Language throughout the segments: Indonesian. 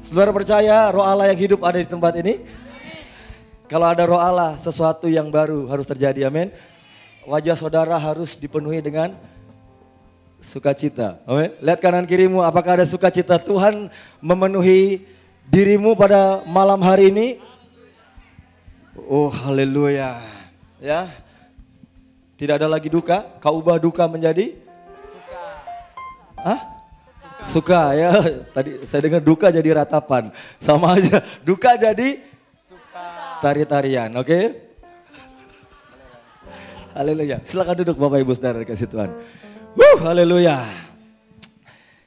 Saudara percaya roh Allah yang hidup ada di tempat ini? Kalau ada roh Allah, sesuatu yang baru harus terjadi, amin. Wajah saudara harus dipenuhi dengan sukacita, amin. Lihat kanan kirimu, apakah ada sukacita Tuhan memenuhi dirimu pada malam hari ini? Oh haleluya, ya. Tidak ada lagi duka, kau ubah duka menjadi? Suka. Hah? Suka ya, tadi saya dengar duka jadi ratapan, sama aja. Duka jadi tari-tarian, oke? Haleluya. Silakan duduk Bapak Ibu Saudara kasih Tuhan. Haleluya.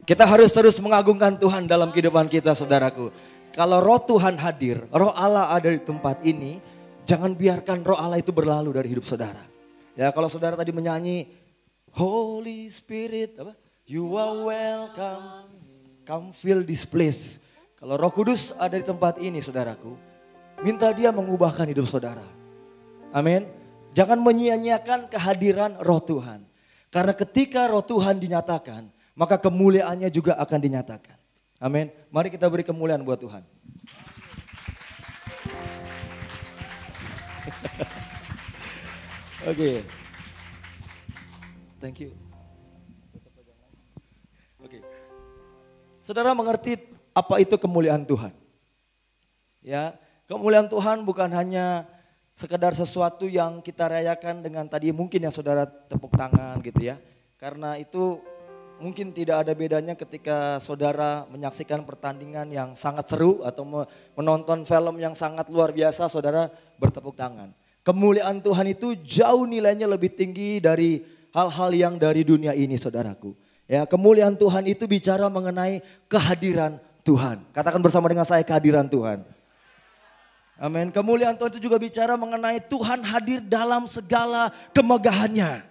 Kita harus terus mengagungkan Tuhan dalam kehidupan kita, saudaraku. Kalau roh Tuhan hadir, roh Allah ada di tempat ini, jangan biarkan roh Allah itu berlalu dari hidup saudara. Ya, kalau saudara tadi menyanyi Holy Spirit, apa? You are welcome, come fill this place. Kalau Roh Kudus ada di tempat ini saudaraku, minta dia mengubahkan hidup saudara. Amin. Jangan menyia-nyiakan kehadiran Roh Tuhan. Karena ketika Roh Tuhan dinyatakan, maka kemuliaannya juga akan dinyatakan. Amin. Mari kita beri kemuliaan buat Tuhan. Oke. Thank you. Oke. Saudara mengerti apa itu kemuliaan Tuhan? Ya, kemuliaan Tuhan bukan hanya sekedar sesuatu yang kita rayakan dengan tadi mungkin yang saudara tepuk tangan gitu ya. Karena itu mungkin tidak ada bedanya ketika saudara menyaksikan pertandingan yang sangat seru atau menonton film yang sangat luar biasa, saudara bertepuk tangan. Kemuliaan Tuhan itu jauh nilainya lebih tinggi dari hal-hal yang dari dunia ini, saudaraku. Ya, kemuliaan Tuhan itu bicara mengenai kehadiran Tuhan. Katakan bersama dengan saya, kehadiran Tuhan. Amin. Kemuliaan Tuhan itu juga bicara mengenai Tuhan hadir dalam segala kemegahannya.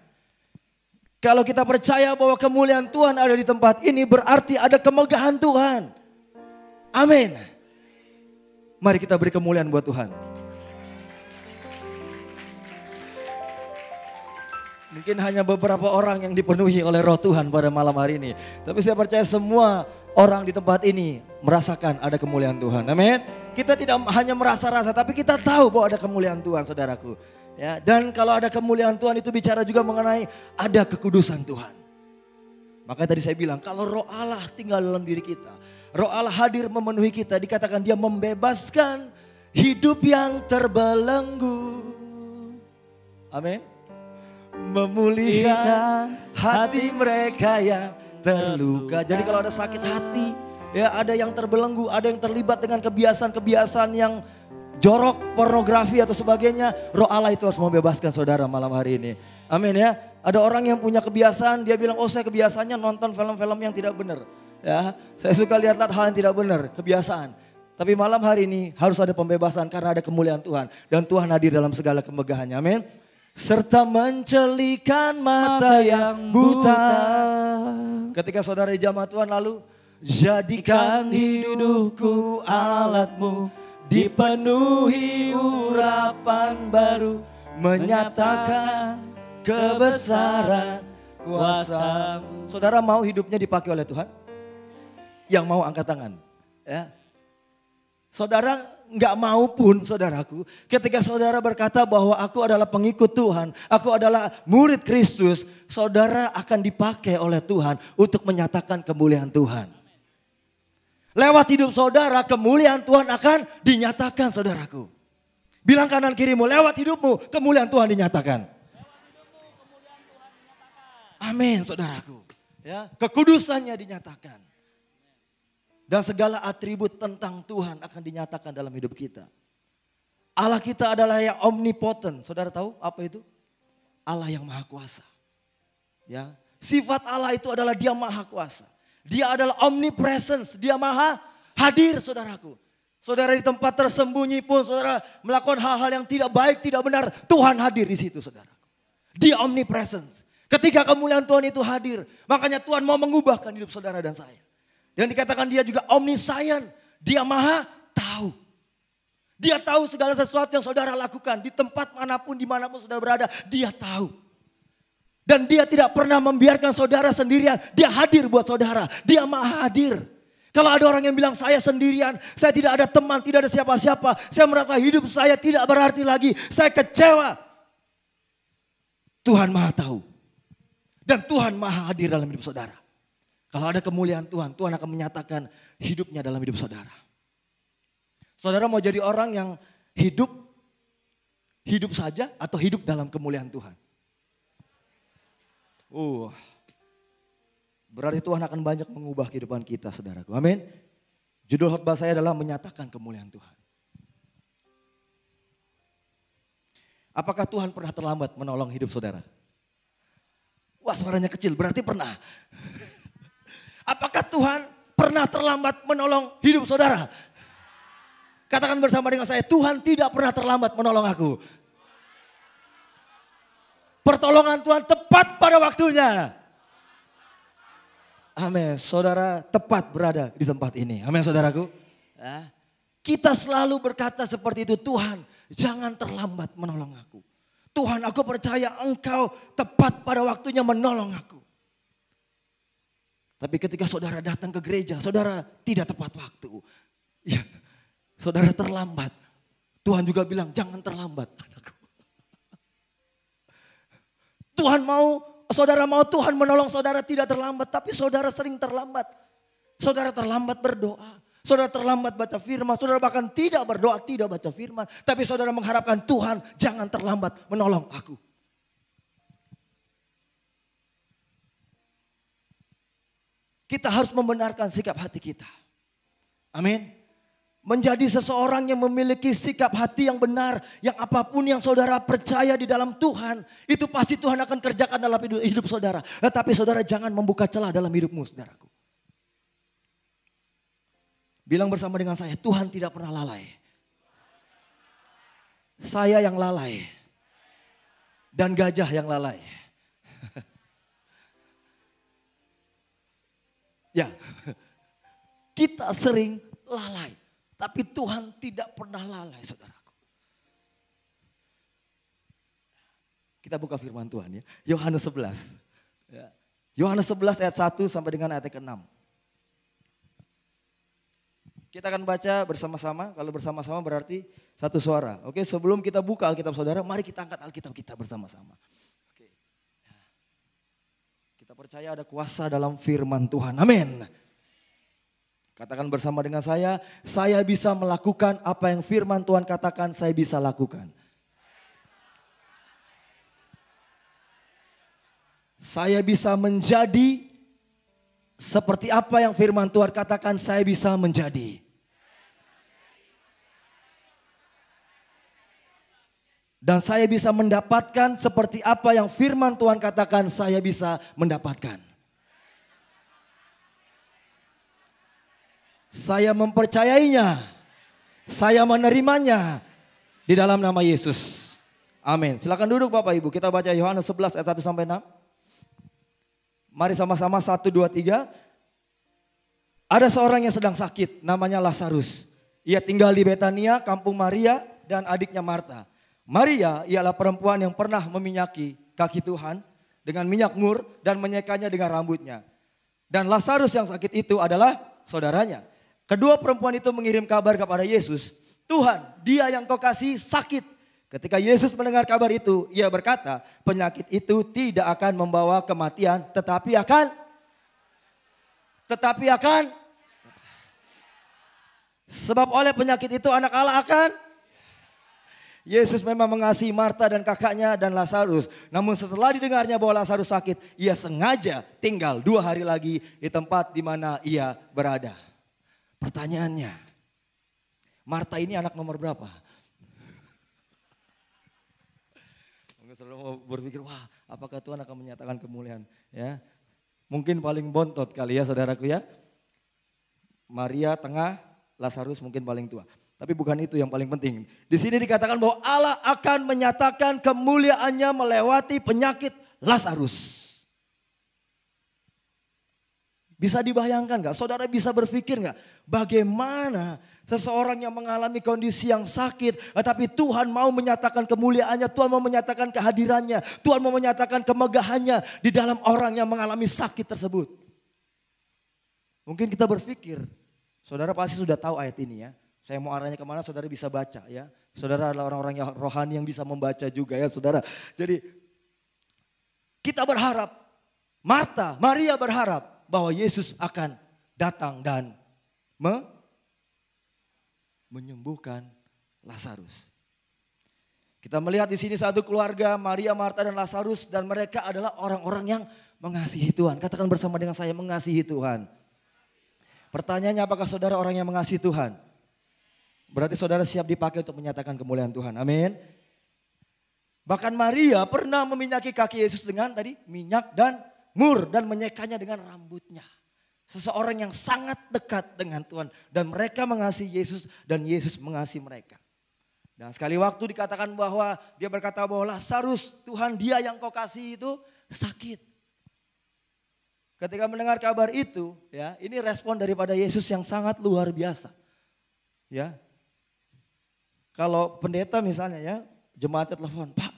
Kalau kita percaya bahwa kemuliaan Tuhan ada di tempat ini, berarti ada kemegahan Tuhan. Amin. Mari kita beri kemuliaan buat Tuhan. Mungkin hanya beberapa orang yang dipenuhi oleh roh Tuhan pada malam hari ini. Tapi saya percaya semua orang di tempat ini merasakan ada kemuliaan Tuhan. Amin. Kita tidak hanya merasa-rasa, tapi kita tahu bahwa ada kemuliaan Tuhan, saudaraku. Ya, dan kalau ada kemuliaan Tuhan itu bicara juga mengenai ada kekudusan Tuhan. Makanya tadi saya bilang kalau roh Allah tinggal dalam diri kita. Roh Allah hadir memenuhi kita, dikatakan dia membebaskan hidup yang terbelenggu. Amin. Memulihkan hati mereka yang terluka. Jadi kalau ada sakit hati, ya ada yang terbelenggu, ada yang terlibat dengan kebiasaan-kebiasaan yang jorok, pornografi atau sebagainya, roh Allah itu harus membebaskan saudara malam hari ini. Amin ya. Ada orang yang punya kebiasaan, dia bilang, oh saya kebiasaannya nonton film-film yang tidak benar. Ya, saya suka lihat hal yang tidak benar, kebiasaan. Tapi malam hari ini harus ada pembebasan karena ada kemuliaan Tuhan. Dan Tuhan hadir dalam segala kemegahannya, amin. Serta mencelikan mata yang buta. Ketika saudara di jamaah Tuhan lalu, jadikan hidupku alatmu, dipenuhi urapan baru, menyatakan kebesaran kuasa-Mu. Saudara mau hidupnya dipakai oleh Tuhan? Yang mau angkat tangan. Ya. Saudara nggak mau pun, saudaraku, ketika saudara berkata bahwa aku adalah pengikut Tuhan, aku adalah murid Kristus, saudara akan dipakai oleh Tuhan untuk menyatakan kemuliaan Tuhan. Lewat hidup saudara, kemuliaan Tuhan akan dinyatakan, saudaraku. Bilang kanan kirimu, lewat hidupmu kemuliaan Tuhan dinyatakan. Amin, saudaraku. Ya, kekudusannya dinyatakan. Dan segala atribut tentang Tuhan akan dinyatakan dalam hidup kita. Allah kita adalah yang omnipotent. Saudara tahu apa itu? Allah yang maha kuasa. Ya, sifat Allah itu adalah dia maha kuasa. Dia adalah omnipresence, dia maha hadir, saudaraku. Saudara di tempat tersembunyi pun saudara melakukan hal-hal yang tidak baik, tidak benar, Tuhan hadir di situ, saudaraku. Dia omnipresence. Ketika kemuliaan Tuhan itu hadir, makanya Tuhan mau mengubahkan hidup saudara dan saya. Dan dikatakan dia juga omniscient, dia maha tahu. Dia tahu segala sesuatu yang saudara lakukan di tempat manapun, dimanapun saudara berada, dia tahu. Dan dia tidak pernah membiarkan saudara sendirian, dia hadir buat saudara, dia maha hadir. Kalau ada orang yang bilang saya sendirian, saya tidak ada teman, tidak ada siapa-siapa. Saya merasa hidup saya tidak berarti lagi. Saya kecewa. Tuhan Maha tahu. Dan Tuhan Maha hadir dalam hidup saudara. Kalau ada kemuliaan Tuhan, Tuhan akan menyatakan hidupnya dalam hidup saudara. Saudara mau jadi orang yang hidup saja atau hidup dalam kemuliaan Tuhan? Berarti Tuhan akan banyak mengubah kehidupan kita, saudaraku. Amin. Judul khotbah saya adalah menyatakan kemuliaan Tuhan. Apakah Tuhan pernah terlambat menolong hidup saudara? Wah, suaranya kecil, berarti pernah. Apakah Tuhan pernah terlambat menolong hidup saudara? Katakan bersama dengan saya, Tuhan tidak pernah terlambat menolong aku. Pertolongan Tuhan tepat pada waktunya. Amin. Saudara tepat berada di tempat ini. Amin, saudaraku. Kita selalu berkata seperti itu, Tuhan jangan terlambat menolong aku. Tuhan, aku percaya Engkau tepat pada waktunya menolong aku. Tapi ketika saudara datang ke gereja, saudara tidak tepat waktu. Ya, saudara terlambat. Tuhan juga bilang jangan terlambat anakku. Saudara mau Tuhan menolong saudara tidak terlambat, tapi saudara sering terlambat. Saudara terlambat berdoa, saudara terlambat baca firman, saudara bahkan tidak berdoa, tidak baca firman. Tapi saudara mengharapkan Tuhan jangan terlambat menolong aku. Kita harus membenarkan sikap hati kita. Amin. Menjadi seseorang yang memiliki sikap hati yang benar. Yang apapun yang saudara percaya di dalam Tuhan. Itu pasti Tuhan akan kerjakan dalam hidup saudara. Tetapi saudara jangan membuka celah dalam hidupmu, saudaraku. Bilang bersama dengan saya, Tuhan tidak pernah lalai. Saya yang lalai. Dan gajah yang lalai. Ya, kita sering lalai. Tapi Tuhan tidak pernah lalai, saudaraku. Kita buka firman Tuhan ya. Yohanes 11. Yohanes 11 ayat 1 sampai dengan ayat ke-6. Kita akan baca bersama-sama. Kalau bersama-sama berarti satu suara. Oke, sebelum kita buka Alkitab saudara, mari kita angkat Alkitab kita bersama-sama. Oke. Kita percaya ada kuasa dalam firman Tuhan. Amin. Katakan bersama dengan saya bisa melakukan apa yang firman Tuhan katakan saya bisa lakukan. Saya bisa menjadi seperti apa yang firman Tuhan katakan saya bisa menjadi. Dan saya bisa mendapatkan seperti apa yang firman Tuhan katakan saya bisa mendapatkan. Saya mempercayainya, saya menerimanya di dalam nama Yesus. Amin. Silakan duduk Bapak Ibu. Kita baca Yohanes 11 ayat 1 sampai 6. Mari sama-sama 1, 2, 3. Ada seorang yang sedang sakit, namanya Lazarus. Ia tinggal di Betania, kampung Maria dan adiknya Marta. Maria ialah perempuan yang pernah meminyaki kaki Tuhan dengan minyak mur dan menyekanya dengan rambutnya. Dan Lazarus yang sakit itu adalah saudaranya. Kedua perempuan itu mengirim kabar kepada Yesus. Tuhan, dia yang kau kasih sakit. Ketika Yesus mendengar kabar itu, ia berkata, penyakit itu tidak akan membawa kematian, tetapi akan. Sebab oleh penyakit itu anak Allah akan. Yesus memang mengasihi Marta dan kakaknya dan Lazarus. Namun setelah didengarnya bahwa Lazarus sakit, ia sengaja tinggal 2 hari lagi di tempat di mana ia berada. Pertanyaannya, Marta ini anak nomor berapa? Mungkin saudara mau berpikir, wah apakah Tuhan akan menyatakan kemuliaan? Ya, mungkin paling bontot kali ya saudaraku ya. Maria tengah, Lazarus mungkin paling tua. Tapi bukan itu yang paling penting. Di sini dikatakan bahwa Allah akan menyatakan kemuliaannya melewati penyakit Lazarus. Bisa dibayangkan gak? Saudara bisa berpikir gak? Bagaimana seseorang yang mengalami kondisi yang sakit. Tapi Tuhan mau menyatakan kemuliaannya. Tuhan mau menyatakan kehadirannya. Tuhan mau menyatakan kemegahannya di dalam orang yang mengalami sakit tersebut. Mungkin kita berpikir Saudara pasti sudah tahu ayat ini ya. Saya mau arahnya kemana saudara bisa baca ya. Saudara adalah orang-orang yang rohani yang bisa membaca juga ya saudara. Jadi kita berharap, Maria berharap bahwa Yesus akan datang dan menyembuhkan Lazarus. Kita melihat di sini satu keluarga, Maria, Marta dan Lazarus, dan mereka adalah orang-orang yang mengasihi Tuhan. Katakan bersama dengan saya, mengasihi Tuhan. Pertanyaannya, apakah saudara orang yang mengasihi Tuhan? Berarti saudara siap dipakai untuk menyatakan kemuliaan Tuhan. Amin. Bahkan Maria pernah meminyaki kaki Yesus dengan tadi minyak dan mur dan menyekanya dengan rambutnya. Seseorang yang sangat dekat dengan Tuhan. Dan mereka mengasihi Yesus dan Yesus mengasihi mereka. Dan sekali waktu dikatakan bahwa dia berkata bahwa Lazarus, Tuhan dia yang kau kasih itu sakit. Ketika mendengar kabar itu, ya, ini respon daripada Yesus yang sangat luar biasa. Ya. Kalau pendeta misalnya ya, jemaatnya telepon, "Pak,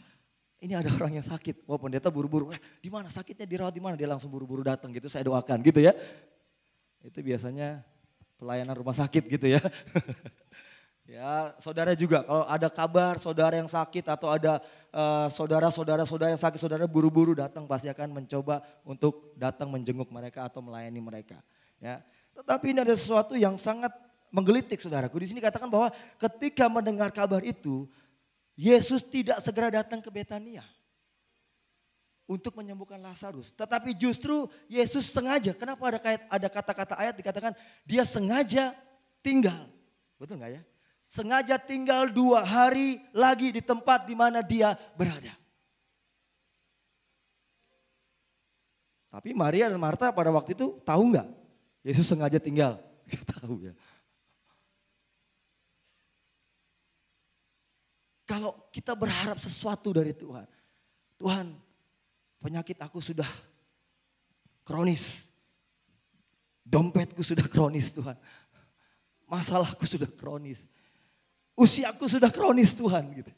ini ada orang yang sakit." Wah, pendeta buru-buru, "Di mana sakitnya, dirawat di mana?" Dia langsung buru-buru datang gitu, saya doakan gitu ya. Itu biasanya pelayanan rumah sakit gitu ya. Ya, saudara juga kalau ada kabar saudara yang sakit atau ada saudara-saudara yang sakit, saudara buru-buru datang pasti akan mencoba untuk datang menjenguk mereka atau melayani mereka. Ya, tetapi ini ada sesuatu yang sangat menggelitik saudaraku. Di sini katakan bahwa ketika mendengar kabar itu, Yesus tidak segera datang ke Betania untuk menyembuhkan Lazarus. Tetapi justru Yesus sengaja, kenapa ada kata-kata ayat dikatakan dia sengaja tinggal. Betul gak ya? Sengaja tinggal 2 hari lagi di tempat di mana dia berada. Tapi Maria dan Marta pada waktu itu tahu nggak? Yesus sengaja tinggal. Gak tahu ya. Kalau kita berharap sesuatu dari Tuhan. Tuhan, penyakit aku sudah kronis. Dompetku sudah kronis Tuhan. Masalahku sudah kronis. Usiaku sudah kronis Tuhan gitu.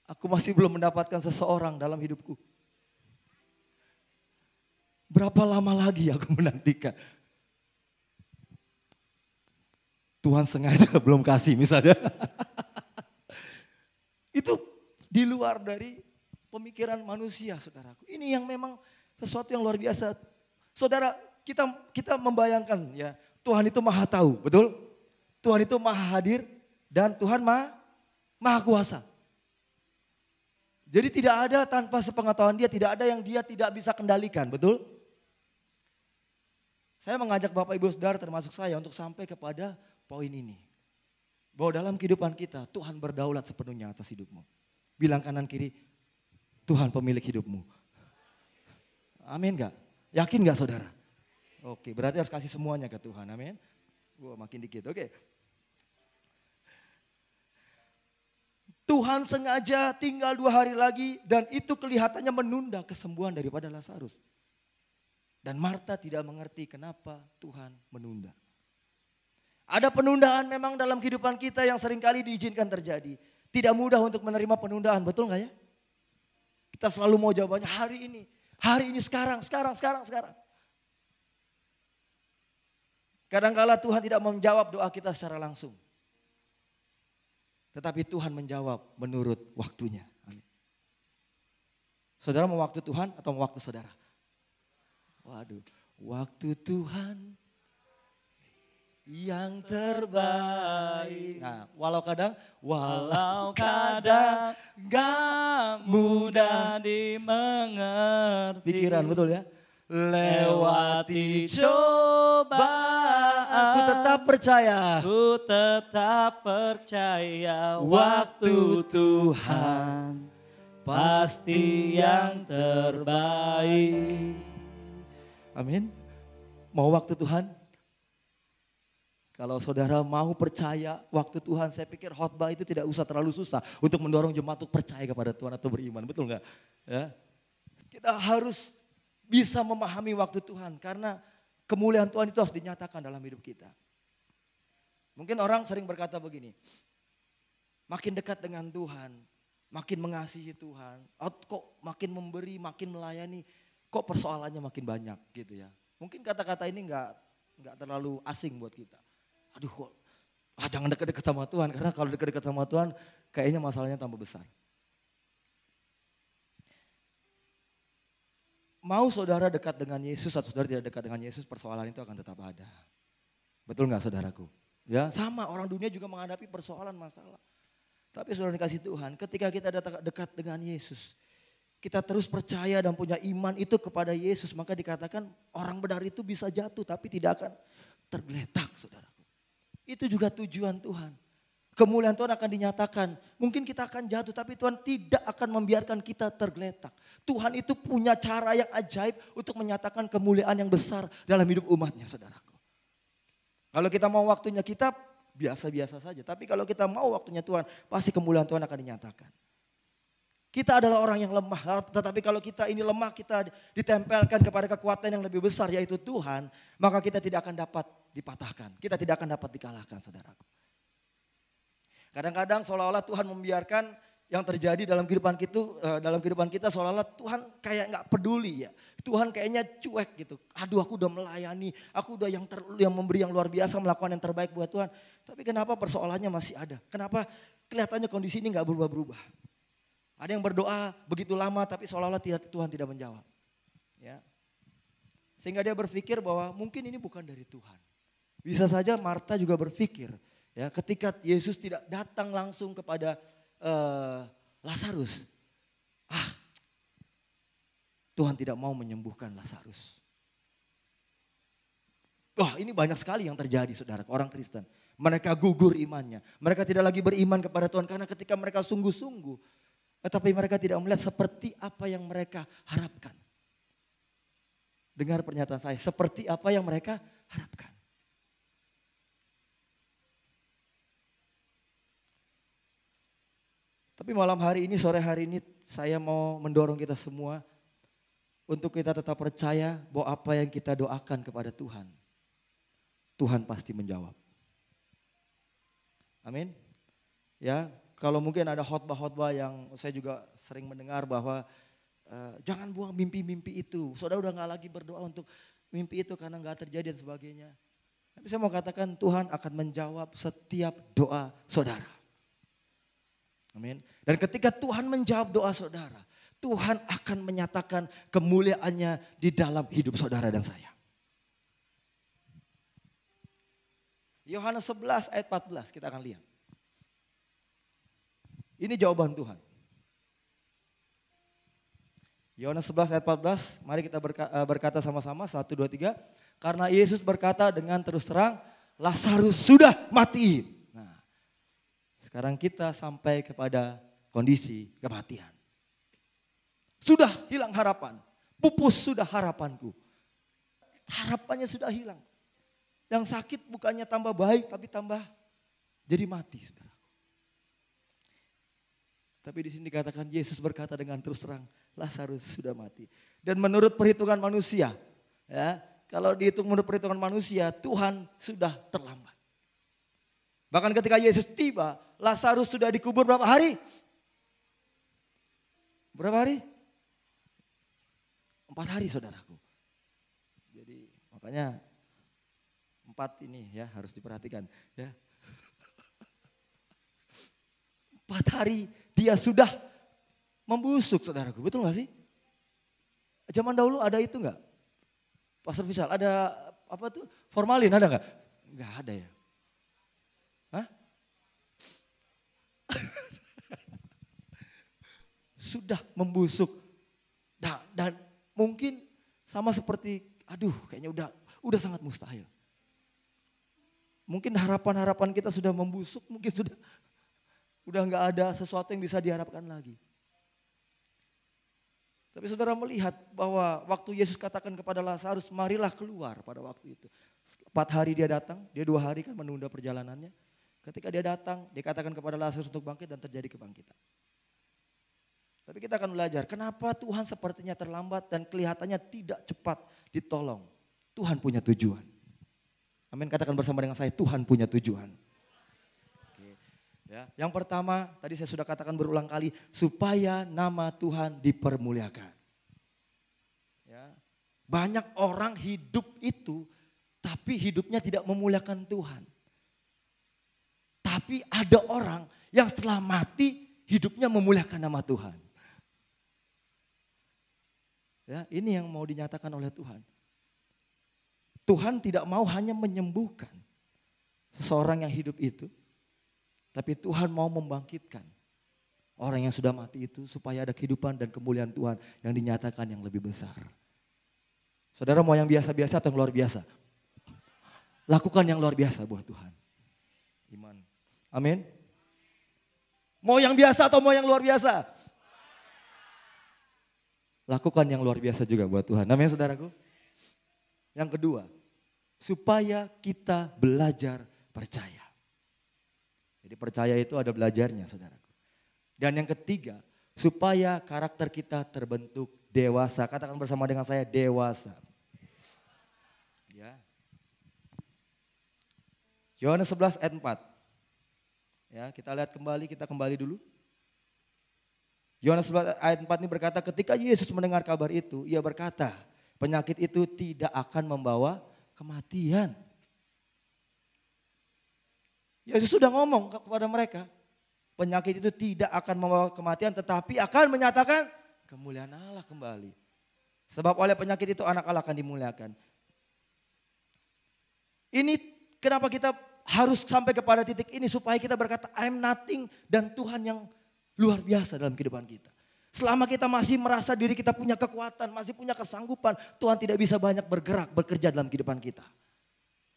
Aku masih belum mendapatkan seseorang dalam hidupku. Berapa lama lagi aku menantikan? Tuhan sengaja belum kasih misalnya. Itu di luar dari pemikiran manusia saudaraku. Ini yang memang sesuatu yang luar biasa. Saudara, kita membayangkan ya, Tuhan itu maha tahu, betul? Tuhan itu maha hadir. Dan Tuhan maha kuasa. Jadi tidak ada tanpa sepengetahuan dia, tidak ada yang dia tidak bisa kendalikan, betul? Saya mengajak Bapak Ibu Saudara termasuk saya untuk sampai kepada poin ini. Bahwa dalam kehidupan kita Tuhan berdaulat sepenuhnya atas hidupmu. Bilang kanan kiri, Tuhan pemilik hidupmu. Amin gak? Yakin gak saudara? Oke, berarti harus kasih semuanya ke Tuhan, amin. Wah, makin dikit, oke. Tuhan sengaja tinggal 2 hari lagi dan itu kelihatannya menunda kesembuhan daripada Lazarus. Dan Marta tidak mengerti kenapa Tuhan menunda. Ada penundaan memang dalam kehidupan kita yang seringkali diizinkan terjadi. Tidak mudah untuk menerima penundaan, betul gak ya? Kita selalu mau jawabannya hari ini, sekarang. Kadang-kala Tuhan tidak menjawab doa kita secara langsung. Tetapi Tuhan menjawab menurut waktunya. Amin. Saudara mau waktu Tuhan atau mau waktu saudara? Waduh, waktu Tuhan yang terbaik. Nah, walau kadang gak mudah dimengerti. Pikiran betul ya? Lewati cobaan, ku tetap percaya, waktu Tuhan pasti yang terbaik. Amin. Mau waktu Tuhan? Kalau saudara mau percaya waktu Tuhan, saya pikir khotbah itu tidak usah terlalu susah untuk mendorong jemaat untuk percaya kepada Tuhan atau beriman, betul nggak? Ya, kita harus bisa memahami waktu Tuhan karena kemuliaan Tuhan itu harus dinyatakan dalam hidup kita. Mungkin orang sering berkata begini, makin dekat dengan Tuhan, makin mengasihi Tuhan, kok makin memberi, makin melayani, kok persoalannya makin banyak gitu ya. Mungkin kata-kata ini nggak terlalu asing buat kita. aduh kok, jangan dekat-dekat sama Tuhan. Karena kalau dekat-dekat sama Tuhan kayaknya masalahnya tambah besar. Mau saudara dekat dengan Yesus atau saudara tidak dekat dengan Yesus, persoalan itu akan tetap ada. Betul nggak saudaraku? Ya, sama orang dunia juga menghadapi persoalan masalah. Tapi saudara dikasih Tuhan, ketika kita dekat dengan Yesus, kita terus percaya dan punya iman itu kepada Yesus, maka dikatakan orang benar itu bisa jatuh tapi tidak akan tergeletak, saudaraku. Itu juga tujuan Tuhan. Kemuliaan Tuhan akan dinyatakan. Mungkin kita akan jatuh tapi Tuhan tidak akan membiarkan kita tergeletak. Tuhan itu punya cara yang ajaib untuk menyatakan kemuliaan yang besar dalam hidup umatnya, saudaraku. Kalau kita mau waktunya kita biasa-biasa saja. Tapi kalau kita mau waktunya Tuhan, pasti kemuliaan Tuhan akan dinyatakan. Kita adalah orang yang lemah, tetapi kalau kita ini lemah, kita ditempelkan kepada kekuatan yang lebih besar yaitu Tuhan, maka kita tidak akan dapat dipatahkan. Kita tidak akan dapat dikalahkan, saudaraku. Kadang-kadang seolah-olah Tuhan membiarkan yang terjadi dalam kehidupan kita seolah-olah Tuhan kayak nggak peduli ya. Tuhan kayaknya cuek gitu. Aduh, aku udah melayani, aku udah yang memberi yang luar biasa, melakukan yang terbaik buat Tuhan. Tapi kenapa persoalannya masih ada? Kenapa kelihatannya kondisi ini nggak berubah-berubah? Ada yang berdoa begitu lama tapi seolah-olah Tuhan tidak menjawab. Ya. Sehingga dia berpikir bahwa mungkin ini bukan dari Tuhan. Bisa saja Marta juga berpikir. Ya, ketika Yesus tidak datang langsung kepada Lazarus. Tuhan tidak mau menyembuhkan Lazarus. Wah, ini banyak sekali yang terjadi, saudara, orang Kristen. Mereka gugur imannya. Mereka tidak lagi beriman kepada Tuhan karena ketika mereka sungguh-sungguh. Tetapi mereka tidak melihat seperti apa yang mereka harapkan. Dengar pernyataan saya, seperti apa yang mereka harapkan. Tapi malam hari ini, sore hari ini saya mau mendorong kita semua untuk kita tetap percaya bahwa apa yang kita doakan kepada Tuhan, Tuhan pasti menjawab. Amin. Ya, kalau mungkin ada khotbah-khotbah yang saya juga sering mendengar bahwa jangan buang mimpi-mimpi itu. Saudara udah gak lagi berdoa untuk mimpi itu karena gak terjadi dan sebagainya. Tapi saya mau katakan Tuhan akan menjawab setiap doa saudara. Amin. Dan ketika Tuhan menjawab doa saudara, Tuhan akan menyatakan kemuliaannya di dalam hidup saudara dan saya. Yohanes 11 ayat 14 kita akan lihat. Ini jawaban Tuhan. Yohanes 11 ayat 14, mari kita berkata sama-sama 1, 2, 3. Karena Yesus berkata dengan terus terang, Lazarus sudah mati. Sekarang kita sampai kepada kondisi kematian. Sudah hilang harapan. Pupus sudah harapanku. Harapannya sudah hilang. Yang sakit bukannya tambah baik tapi tambah jadi mati, saudara. Tapi di sini dikatakan Yesus berkata dengan terus terang, Lazarus sudah mati. Dan menurut perhitungan manusia, ya, kalau dihitung menurut perhitungan manusia, Tuhan sudah terlambat. Bahkan ketika Yesus tiba, Lazarus sudah dikubur berapa hari? Berapa hari? 4 hari, saudaraku. Jadi makanya 4 ini ya harus diperhatikan. Ya. 4 hari dia sudah membusuk, saudaraku. Betul gak sih? Zaman dahulu ada itu enggak? Pastor Fisal, ada apa tuh? Formalin ada enggak? Enggak ada ya. Hah? Sudah membusuk. Dan mungkin sama seperti, kayaknya udah sangat mustahil. Mungkin harapan-harapan kita sudah membusuk, mungkin udah nggak ada sesuatu yang bisa diharapkan lagi. Tapi saudara melihat bahwa waktu Yesus katakan kepada Lazarus, marilah keluar pada waktu itu. 4 hari dia datang, dia 2 hari kan menunda perjalanannya. Ketika dia datang, dia katakan kepada Lazarus untuk bangkit dan terjadi kebangkitan. Tapi kita akan belajar, kenapa Tuhan sepertinya terlambat dan kelihatannya tidak cepat ditolong. Tuhan punya tujuan. Amin, katakan bersama dengan saya, Tuhan punya tujuan. Oke. Ya. Yang pertama, tadi saya sudah katakan berulang kali, supaya nama Tuhan dipermuliakan. Ya. Banyak orang hidup itu, tapi hidupnya tidak memuliakan Tuhan. Tapi ada orang yang setelah mati hidupnya memuliakan nama Tuhan. Ya, ini yang mau dinyatakan oleh Tuhan. Tuhan tidak mau hanya menyembuhkan seseorang yang hidup itu, tapi Tuhan mau membangkitkan orang yang sudah mati itu supaya ada kehidupan dan kemuliaan Tuhan yang dinyatakan yang lebih besar. Saudara mau yang biasa-biasa atau yang luar biasa? Lakukan yang luar biasa buat Tuhan. Iman. Amin. Mau yang biasa atau mau yang luar biasa? Lakukan yang luar biasa juga buat Tuhan. Amin saudaraku. Yang kedua, supaya kita belajar percaya. Jadi percaya itu ada belajarnya saudaraku. Dan yang ketiga, supaya karakter kita terbentuk dewasa. Katakan bersama dengan saya, dewasa. Ya. Yohanes 11 ayat 4. Ya, kita lihat kembali, kita kembali dulu. Yohanes 11 ayat 4 ini berkata, ketika Yesus mendengar kabar itu, ia berkata, penyakit itu tidak akan membawa kematian. Yesus sudah ngomong kepada mereka, penyakit itu tidak akan membawa kematian tetapi akan menyatakan kemuliaan Allah kembali. Sebab oleh penyakit itu anak Allah akan dimuliakan. Ini kenapa kita harus sampai kepada titik ini supaya kita berkata I'm nothing dan Tuhan yang luar biasa dalam kehidupan kita. Selama kita masih merasa diri kita punya kekuatan, masih punya kesanggupan, Tuhan tidak bisa banyak bergerak, bekerja dalam kehidupan kita.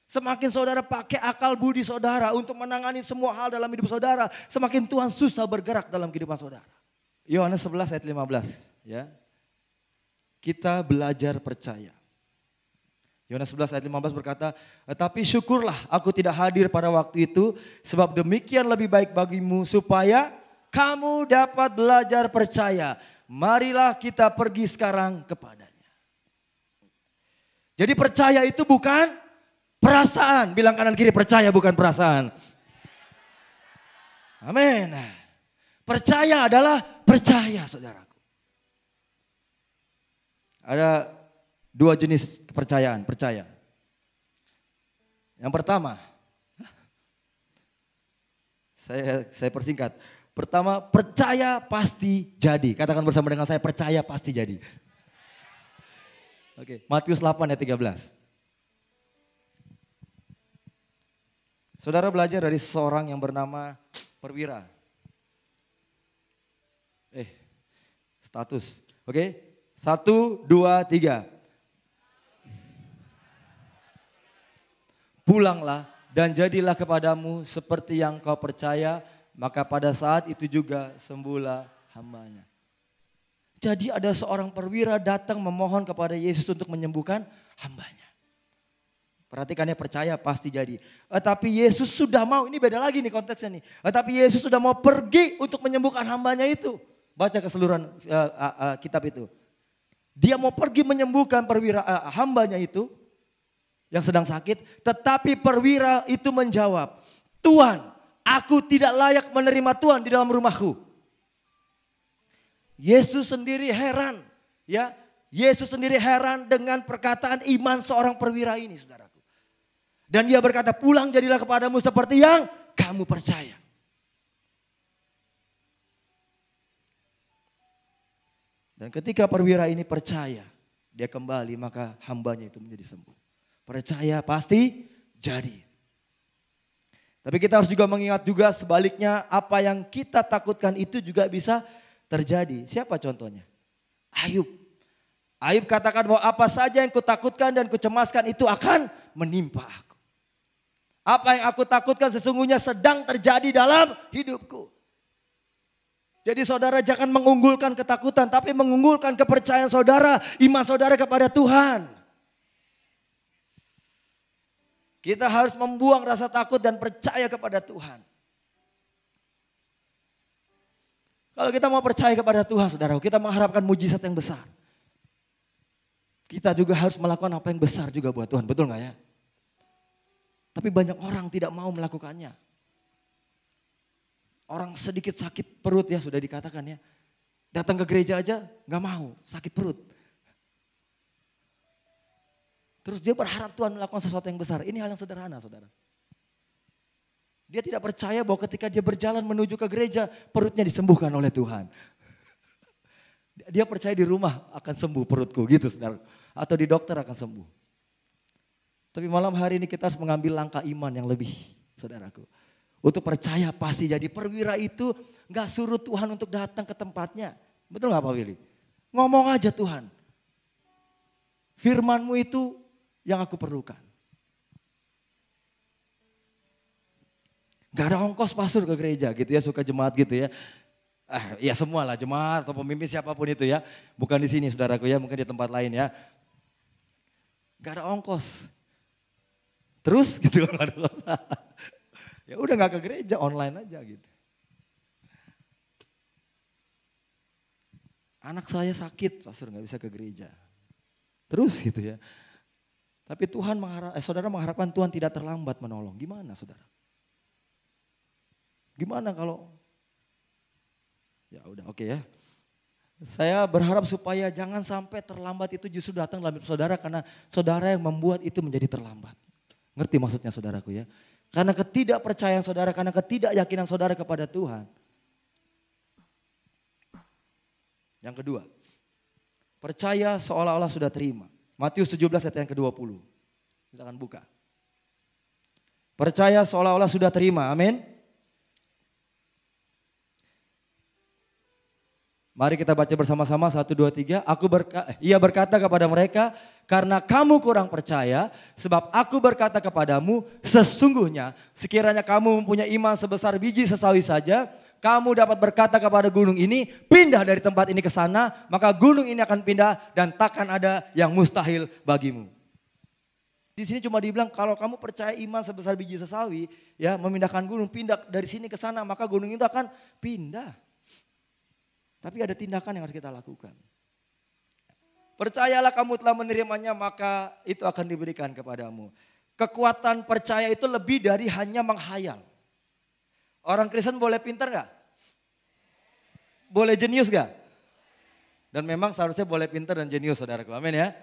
Semakin saudara pakai akal budi saudara untuk menangani semua hal dalam hidup saudara, semakin Tuhan susah bergerak dalam kehidupan saudara. Yohanes 11 ayat 15 ya. Kita belajar percaya. Yohanes 11 ayat 15 berkata, tetapi syukurlah aku tidak hadir pada waktu itu, sebab demikian lebih baik bagimu supaya kamu dapat belajar percaya. Marilah kita pergi sekarang kepadanya. Jadi percaya itu bukan perasaan. Bilang kanan kiri, percaya bukan perasaan. Amin. Percaya adalah percaya saudaraku. Ada dua jenis kepercayaan, percaya. Yang pertama, saya persingkat. Pertama, percaya pasti jadi. Katakan bersama dengan saya, percaya pasti jadi. Oke, Matius 8 ayat 13. Saudara belajar dari seseorang yang bernama Perwira. Status. Oke, 1, 2, 3. Pulanglah dan jadilah kepadamu seperti yang kau percaya, maka pada saat itu juga sembuhlah hambanya. Jadi ada seorang perwira datang memohon kepada Yesus untuk menyembuhkan hambanya. Perhatikannya, percaya pasti jadi. Tapi Yesus sudah mau, ini beda lagi nih konteksnya nih. Tapi Yesus sudah mau pergi untuk menyembuhkan hambanya itu. Baca keseluruhan kitab itu. Dia mau pergi menyembuhkan perwira hambanya itu yang sedang sakit, tetapi perwira itu menjawab, Tuhan, aku tidak layak menerima Tuhan di dalam rumahku. Yesus sendiri heran, ya. Yesus sendiri heran dengan perkataan iman seorang perwira ini, saudaraku. Dan dia berkata, pulang jadilah kepadamu seperti yang kamu percaya. Dan ketika perwira ini percaya, dia kembali, maka hambanya itu menjadi sembuh. Percaya pasti jadi. Tapi kita harus juga mengingat juga sebaliknya, apa yang kita takutkan itu juga bisa terjadi. Siapa contohnya? Ayub. Ayub katakan bahwa apa saja yang kutakutkan dan kucemaskan itu akan menimpa aku. Apa yang aku takutkan sesungguhnya sedang terjadi dalam hidupku. Jadi saudara jangan mengunggulkan ketakutan, tapi mengunggulkan kepercayaan saudara, iman saudara kepada Tuhan. Kita harus membuang rasa takut dan percaya kepada Tuhan. Kalau kita mau percaya kepada Tuhan, saudara, kita mengharapkan mujizat yang besar. Kita juga harus melakukan apa yang besar juga buat Tuhan, betul gak ya? Tapi banyak orang tidak mau melakukannya. Orang sedikit sakit perut ya sudah dikatakan ya. Datang ke gereja aja gak mau, sakit perut. Terus dia berharap Tuhan melakukan sesuatu yang besar. Ini hal yang sederhana, saudara. Dia tidak percaya bahwa ketika dia berjalan menuju ke gereja, perutnya disembuhkan oleh Tuhan. Dia percaya di rumah akan sembuh perutku gitu saudara. Atau di dokter akan sembuh. Tapi malam hari ini kita harus mengambil langkah iman yang lebih saudaraku. Untuk percaya pasti jadi perwira itu gak suruh Tuhan untuk datang ke tempatnya. Betul gak Pak Willy? Ngomong aja Tuhan. Firman-Mu itu yang aku perlukan. Gak ada ongkos pastor ke gereja gitu ya, suka jemaat gitu ya. Ya semua lah jemaat atau pemimpin siapapun itu ya. Bukan di sini saudaraku ya, mungkin di tempat lain ya. Gak ada ongkos. Terus gitu gak ada ongkos. Ya udah gak ke gereja, online aja gitu. Anak saya sakit, pastor gak bisa ke gereja. Terus gitu ya. Tapi Tuhan saudara mengharapkan Tuhan tidak terlambat menolong. Gimana saudara? Gimana kalau, ya udah oke ya. Saya berharap supaya jangan sampai terlambat itu justru datang dalam hidup saudara karena saudara yang membuat itu menjadi terlambat. Ngerti maksudnya saudaraku ya? Karena ketidakpercayaan saudara, karena ketidakyakinan saudara kepada Tuhan. Yang kedua, percaya seolah-olah sudah terima. Matius 17 ayat yang ke-20. Silakan buka. Percaya seolah-olah sudah terima, amin. Mari kita baca bersama-sama 1, 2, 3. Ia berkata kepada mereka, karena kamu kurang percaya, sebab aku berkata kepadamu, sesungguhnya sekiranya kamu mempunyai iman sebesar biji sesawi saja, kamu dapat berkata kepada gunung ini, pindah dari tempat ini ke sana, maka gunung ini akan pindah dan takkan ada yang mustahil bagimu. Di sini cuma dibilang kalau kamu percaya iman sebesar biji sesawi, ya memindahkan gunung, pindah dari sini ke sana, maka gunung itu akan pindah. Tapi ada tindakan yang harus kita lakukan. Percayalah kamu telah menerimanya maka itu akan diberikan kepadamu. Kekuatan percaya itu lebih dari hanya menghayal. Orang Kristen boleh pintar gak? Boleh jenius gak? Dan memang seharusnya boleh pintar dan jenius saudaraku. Amin ya.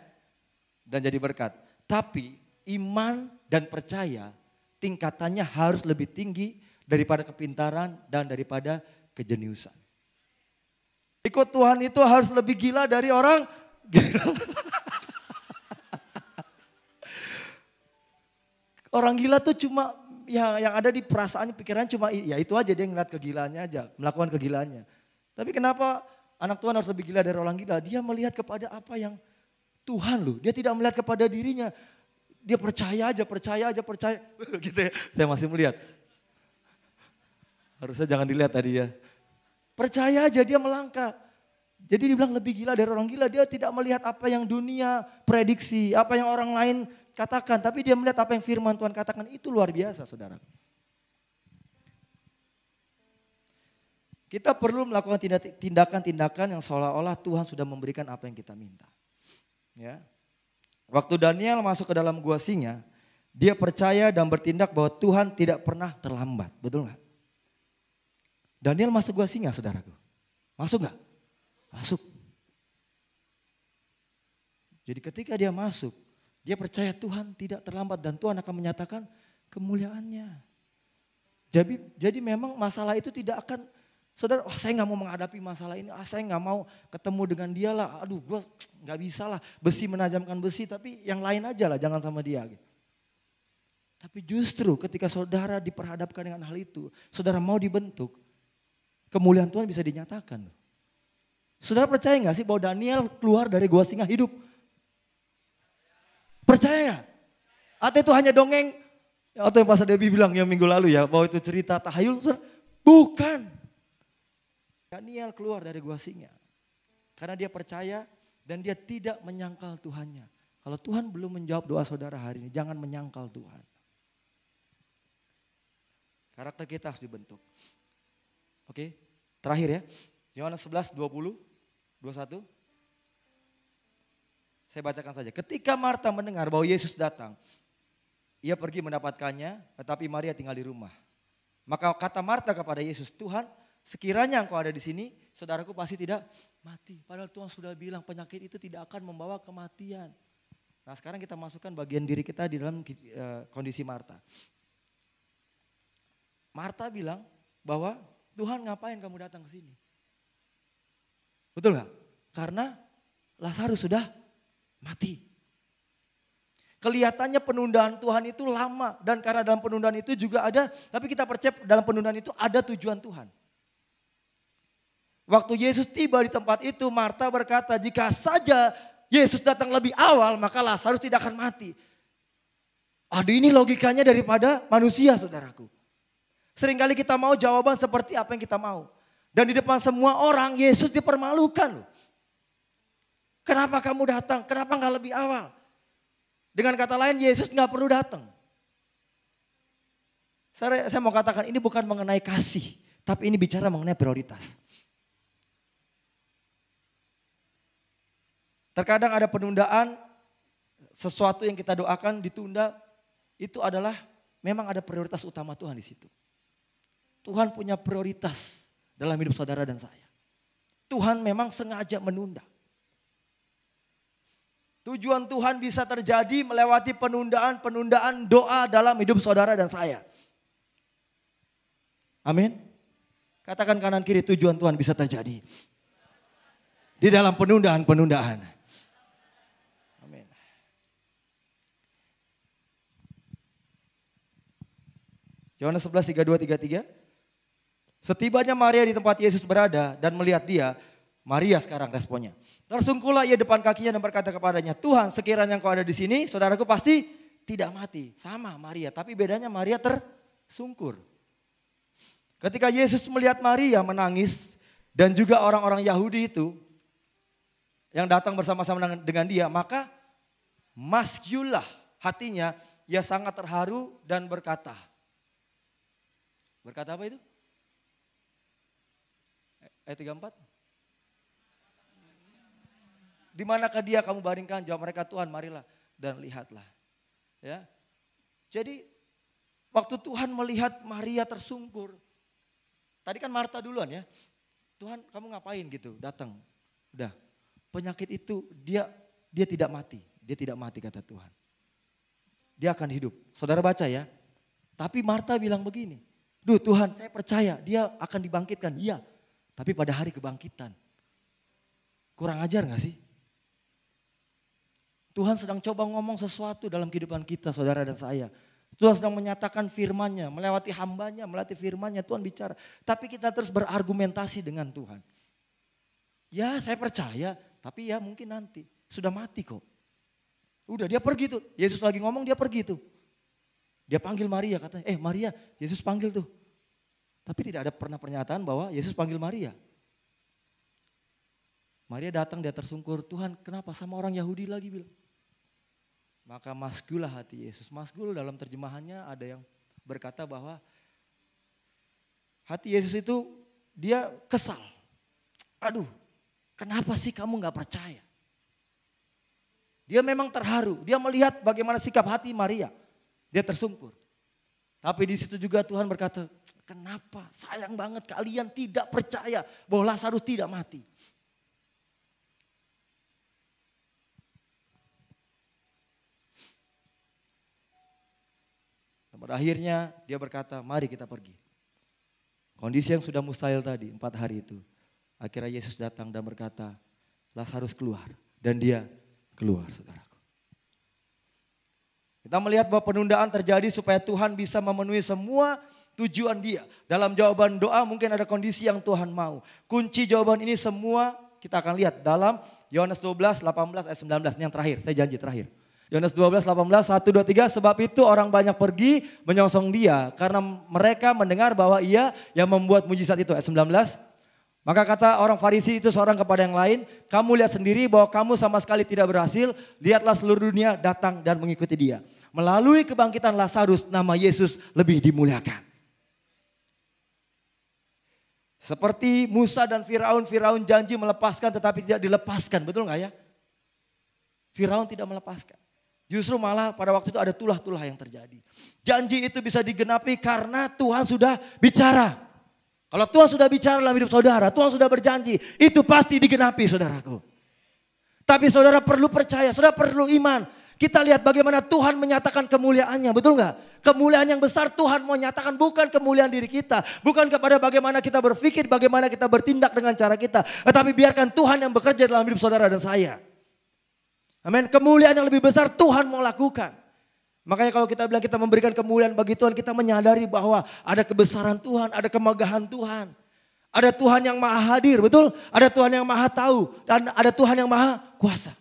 Dan jadi berkat. Tapi iman dan percaya tingkatannya harus lebih tinggi daripada kepintaran dan daripada kejeniusan. Ikut Tuhan itu harus lebih gila dari orang gila. Orang gila tuh cuma yang ada di perasaannya, pikirannya cuma ya itu aja, dia ngeliat kegilaannya aja, melakukan kegilaannya. Tapi kenapa anak Tuhan harus lebih gila dari orang gila? Dia melihat kepada apa yang Tuhan loh. Dia tidak melihat kepada dirinya. Dia percaya aja. Gitu ya. Saya masih melihat. Harusnya jangan dilihat tadi ya. Percaya aja dia melangkah. Jadi dibilang lebih gila dari orang gila. Dia tidak melihat apa yang dunia prediksi. Apa yang orang lain katakan. Tapi dia melihat apa yang firman Tuhan katakan. Itu luar biasa saudara. Kita perlu melakukan tindakan-tindakan yang seolah-olah Tuhan sudah memberikan apa yang kita minta. Ya. Waktu Daniel masuk ke dalam gua singa. Dia percaya dan bertindak bahwa Tuhan tidak pernah terlambat. Betul gak? Daniel masuk gua singa saudaraku. Masuk gak? Masuk. Jadi ketika dia masuk, dia percaya Tuhan tidak terlambat dan Tuhan akan menyatakan kemuliaannya. Jadi memang masalah itu tidak akan, saudara, saya gak mau menghadapi masalah ini, saya gak mau ketemu dengan dia lah, aduh gue gak bisa lah, besi menajamkan besi, tapi yang lain aja lah, jangan sama dia. Gitu. Tapi justru ketika saudara diperhadapkan dengan hal itu, saudara mau dibentuk, kemuliaan Tuhan bisa dinyatakan. Saudara percaya gak sih bahwa Daniel keluar dari gua singa hidup? Percaya gak? Atau itu hanya dongeng? Atau yang Pastor Debbie bilang yang minggu lalu ya, bahwa itu cerita tahayul? Bukan. Daniel keluar dari gua singa. Karena dia percaya dan dia tidak menyangkal Tuhannya. Kalau Tuhan belum menjawab doa saudara hari ini, jangan menyangkal Tuhan. Karakter kita harus dibentuk. Oke, terakhir ya. Yohanes 11, 20, 21. Saya bacakan saja. Ketika Marta mendengar bahwa Yesus datang, ia pergi mendapatkannya, tetapi Maria tinggal di rumah. Maka kata Marta kepada Yesus, Tuhan, sekiranya engkau ada di sini, saudaraku pasti tidak mati. Padahal Tuhan sudah bilang penyakit itu tidak akan membawa kematian. Nah sekarang kita masukkan bagian diri kita di dalam kondisi Marta. Marta bilang bahwa Tuhan ngapain kamu datang ke sini? Betul gak? Karena Lazarus sudah mati. Kelihatannya penundaan Tuhan itu lama. Dan karena dalam penundaan itu juga ada, tapi kita percaya dalam penundaan itu ada tujuan Tuhan. Waktu Yesus tiba di tempat itu, Marta berkata, jika saja Yesus datang lebih awal, maka Lazarus tidak akan mati. Aduh, ini logikanya daripada manusia, saudaraku. Seringkali kita mau jawaban seperti apa yang kita mau. Dan di depan semua orang, Yesus dipermalukan. Kenapa kamu datang? Kenapa nggak lebih awal? Dengan kata lain, Yesus nggak perlu datang. Saya mau katakan ini bukan mengenai kasih, tapi ini bicara mengenai prioritas. Terkadang ada penundaan, sesuatu yang kita doakan ditunda, itu adalah memang ada prioritas utama Tuhan di situ. Tuhan punya prioritas dalam hidup saudara dan saya. Tuhan memang sengaja menunda. Tujuan Tuhan bisa terjadi melewati penundaan doa dalam hidup saudara dan saya. Amin. Katakan kanan kiri, tujuan Tuhan bisa terjadi di dalam penundaan. Amin. Yohanes 11, 32, 33. Setibanya Maria di tempat Yesus berada dan melihat dia, Maria sekarang responnya. Tersungkurlah ia depan kakinya dan berkata kepadanya, Tuhan, sekiranya engkau ada di sini, saudaraku pasti tidak mati. Sama Maria, tapi bedanya Maria tersungkur. Ketika Yesus melihat Maria menangis dan juga orang-orang Yahudi itu yang datang bersama-sama dengan dia, maka maskyulah hatinya, ia sangat terharu dan berkata. Berkata apa itu? Ayat 34. Di manakah dia kamu baringkan? Jawab mereka, Tuhan marilah dan lihatlah. Ya. Jadi waktu Tuhan melihat Maria tersungkur. Tadi kan Marta duluan ya. Tuhan kamu ngapain gitu datang. Udah penyakit itu dia tidak mati. Dia tidak mati kata Tuhan. Dia akan hidup. Saudara baca ya. Tapi Marta bilang begini. Duh Tuhan saya percaya dia akan dibangkitkan. Iya. Tapi pada hari kebangkitan. Kurang ajar gak sih? Tuhan sedang coba ngomong sesuatu dalam kehidupan kita saudara dan saya. Tuhan sedang menyatakan firman-Nya, melewati hamba-Nya, melewati firman-Nya Tuhan bicara. Tapi kita terus berargumentasi dengan Tuhan. Ya saya percaya, tapi ya mungkin nanti. Sudah mati kok. Udah dia pergi tuh, Yesus lagi ngomong dia pergi tuh. Dia panggil Maria katanya, Maria Yesus panggil tuh. Tapi tidak ada pernah pernyataan bahwa Yesus panggil Maria. Maria datang dia tersungkur, Tuhan kenapa sama orang Yahudi lagi bilang. Maka masgulah hati Yesus. Masgul dalam terjemahannya ada yang berkata bahwa hati Yesus itu dia kesal. Aduh kenapa sih kamu gak percaya. Dia memang terharu, dia melihat bagaimana sikap hati Maria. Dia tersungkur. Tapi di situ juga Tuhan berkata, kenapa sayang banget kalian tidak percaya bahwa Lazarus tidak mati. Pada akhirnya dia berkata, mari kita pergi. Kondisi yang sudah mustahil tadi, 4 hari itu. Akhirnya Yesus datang dan berkata, Lazarus keluar. Dan dia keluar, saudaraku. Kita melihat bahwa penundaan terjadi supaya Tuhan bisa memenuhi semua tujuan dia. Dalam jawaban doa mungkin ada kondisi yang Tuhan mau. Kunci jawaban ini semua kita akan lihat dalam Yohanes 12, 18, ayat 19. Ini yang terakhir, saya janji terakhir. Yohanes 12, 18, 1, 2, 3. Sebab itu orang banyak pergi menyongsong dia. Karena mereka mendengar bahwa ia yang membuat mujizat itu. Ayat 19. Maka kata orang Farisi itu seorang kepada yang lain. Kamu lihat sendiri bahwa kamu sama sekali tidak berhasil. Lihatlah seluruh dunia datang dan mengikuti dia. Melalui kebangkitan Lazarus nama Yesus lebih dimuliakan. Seperti Musa dan Firaun. Firaun janji melepaskan tetapi tidak dilepaskan. Betul gak ya? Firaun tidak melepaskan. Justru malah pada waktu itu ada tulah-tulah yang terjadi. Janji itu bisa digenapi karena Tuhan sudah bicara. Kalau Tuhan sudah bicara dalam hidup saudara, Tuhan sudah berjanji, itu pasti digenapi saudaraku. Tapi saudara perlu percaya, saudara perlu iman. Kita lihat bagaimana Tuhan menyatakan kemuliaannya, betul gak? kemuliaan yang besar Tuhan mau nyatakan bukan kemuliaan diri kita. Bukan kepada bagaimana kita berpikir, bagaimana kita bertindak dengan cara kita. Tetapi biarkan Tuhan yang bekerja dalam hidup saudara dan saya. Amin. Kemuliaan yang lebih besar Tuhan mau lakukan. Makanya kalau kita bilang kita memberikan kemuliaan bagi Tuhan, kita menyadari bahwa ada kebesaran Tuhan, ada kemegahan Tuhan. Ada Tuhan yang maha hadir, betul? Ada Tuhan yang maha tahu dan ada Tuhan yang maha kuasa.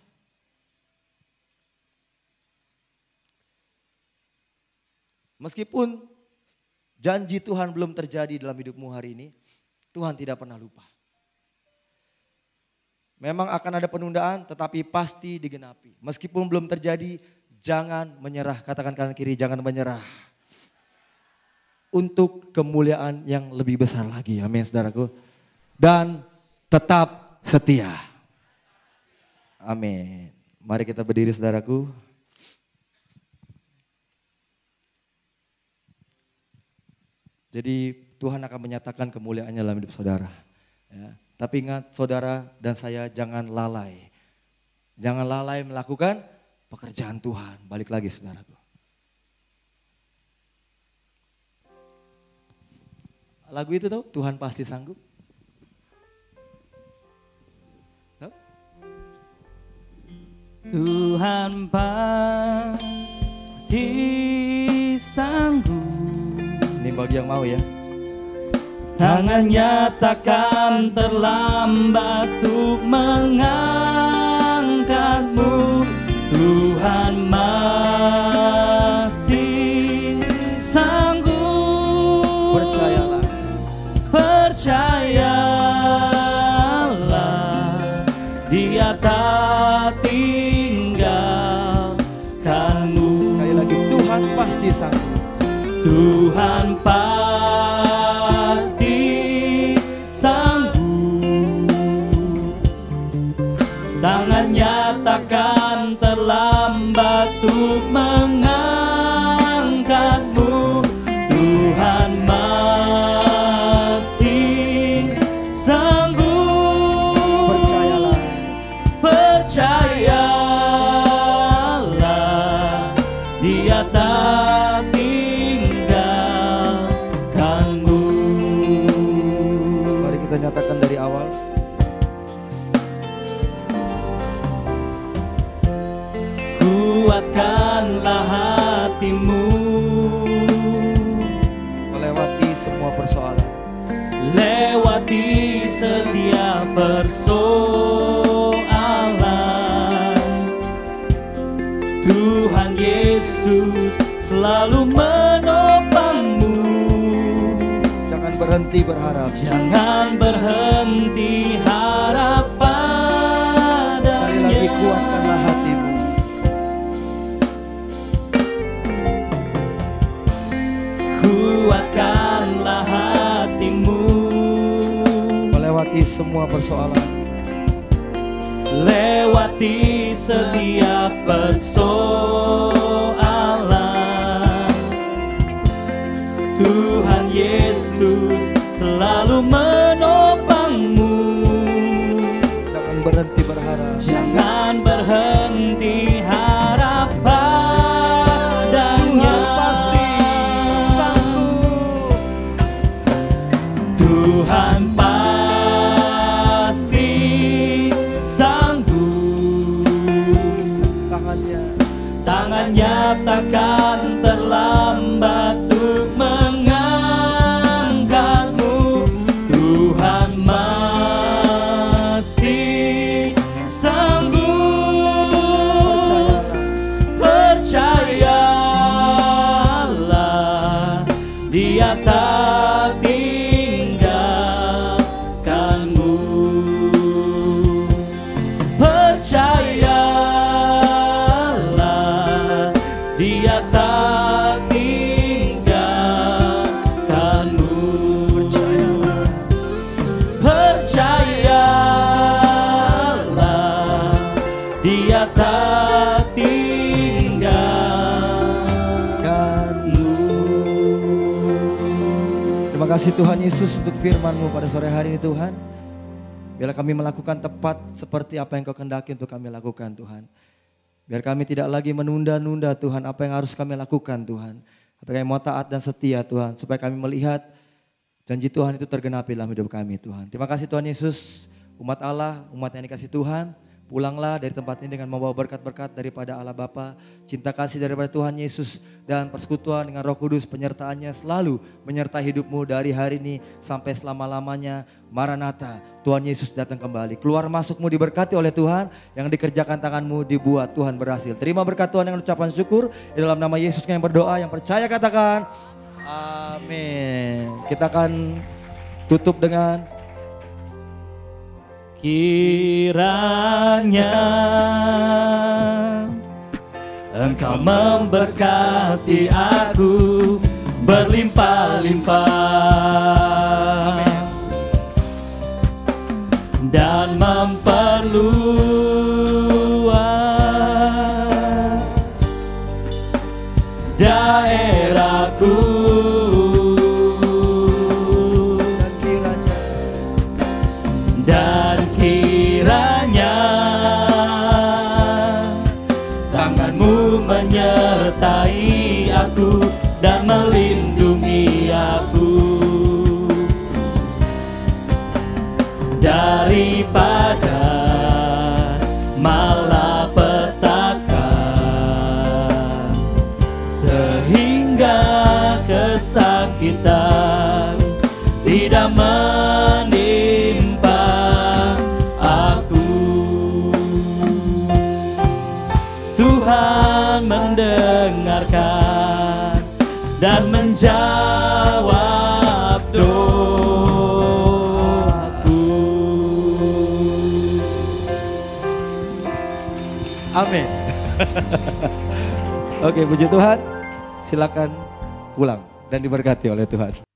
Meskipun janji Tuhan belum terjadi dalam hidupmu hari ini, Tuhan tidak pernah lupa. Memang akan ada penundaan tetapi pasti digenapi. Meskipun belum terjadi, jangan menyerah. Katakan kanan kiri, jangan menyerah. Untuk kemuliaan yang lebih besar lagi. Amin saudaraku. Dan tetap setia. Amin. Mari kita berdiri saudaraku. Jadi Tuhan akan menyatakan kemuliaannya dalam hidup saudara. Ya. Tapi ingat saudara dan saya jangan lalai. Jangan lalai melakukan pekerjaan Tuhan. Balik lagi saudaraku. Lagu itu tuh Tuhan pasti sanggup. Tuhan pasti sanggup. Ini bagi yang mau ya. Tangannya takkan terlambat untuk mengangkatmu. Tuhan masih sanggup. Percayalah. Percayalah, Dia tak tinggalkanmu. Sekali lagi Tuhan pasti sanggup. Tuhan pasti sanggup. Tangannya takkan terlambat untuk mengangkatmu. Tuhan masih sanggup. Percayalah, Dia tak tinggalkanmu. Mari kita nyatakan dari awal. Kuatkanlah hatimu, Melewati semua persoalan. lewati setiap persoalan. Tuhan Yesus selalu menopangmu. Jangan berhenti berharap. Jangan berhenti harap padanya. Sekali lagi kuatkanlah hatimu. Kuatkanlah hatimu, Melewati semua persoalan. lewati setiap persoalan. Tuhan Yesus selalu menopangmu. Jangan berhenti berharap. Jangan berhenti harap padanya. Tuhan pasti sanggup. Tuhan pasti sanggup. Tangannya takkan terlambat untuk mengangkatmu. Tuhan masih sanggup. Percayalah, Dia tak tinggalkanmu. Percayalah, Dia tak tinggalkanmu. Percayalah, Dia tak tinggalkanmu. Terima kasih Tuhan Yesus untuk firman-Mu pada sore hari ini Tuhan. Biarlah kami melakukan tepat seperti apa yang Kau kehendaki untuk kami lakukan Tuhan. Biar kami tidak lagi menunda-nunda Tuhan apa yang harus kami lakukan Tuhan. Supaya kami mau taat dan setia Tuhan. Supaya kami melihat janji Tuhan itu tergenapi dalam hidup kami Tuhan. Terima kasih Tuhan Yesus, umat Allah, umat yang dikasih Tuhan. Pulanglah dari tempat ini dengan membawa berkat-berkat daripada Allah Bapa, cinta kasih daripada Tuhan Yesus, dan persekutuan dengan Roh Kudus, penyertaannya selalu menyertai hidupmu dari hari ini sampai selama-lamanya. Maranatha, Tuhan Yesus datang kembali. Keluar masukmu diberkati oleh Tuhan, yang dikerjakan tanganmu dibuat Tuhan berhasil. Terima berkat Tuhan dengan ucapan syukur. Di dalam nama Yesus yang berdoa, yang percaya katakan amin. Kita akan tutup dengan kiranya Engkau memberkati aku berlimpah-limpah dan memperluas daerahku. Dan kiranya tanganmu menyertai aku dan melindungi aku daripada malapetaka, sehingga kesakitan tidak menimpa aku. Tuhan mendengarkan dan menjawab doaku. amin. Oke, puji Tuhan. Silakan pulang dan diberkati oleh Tuhan.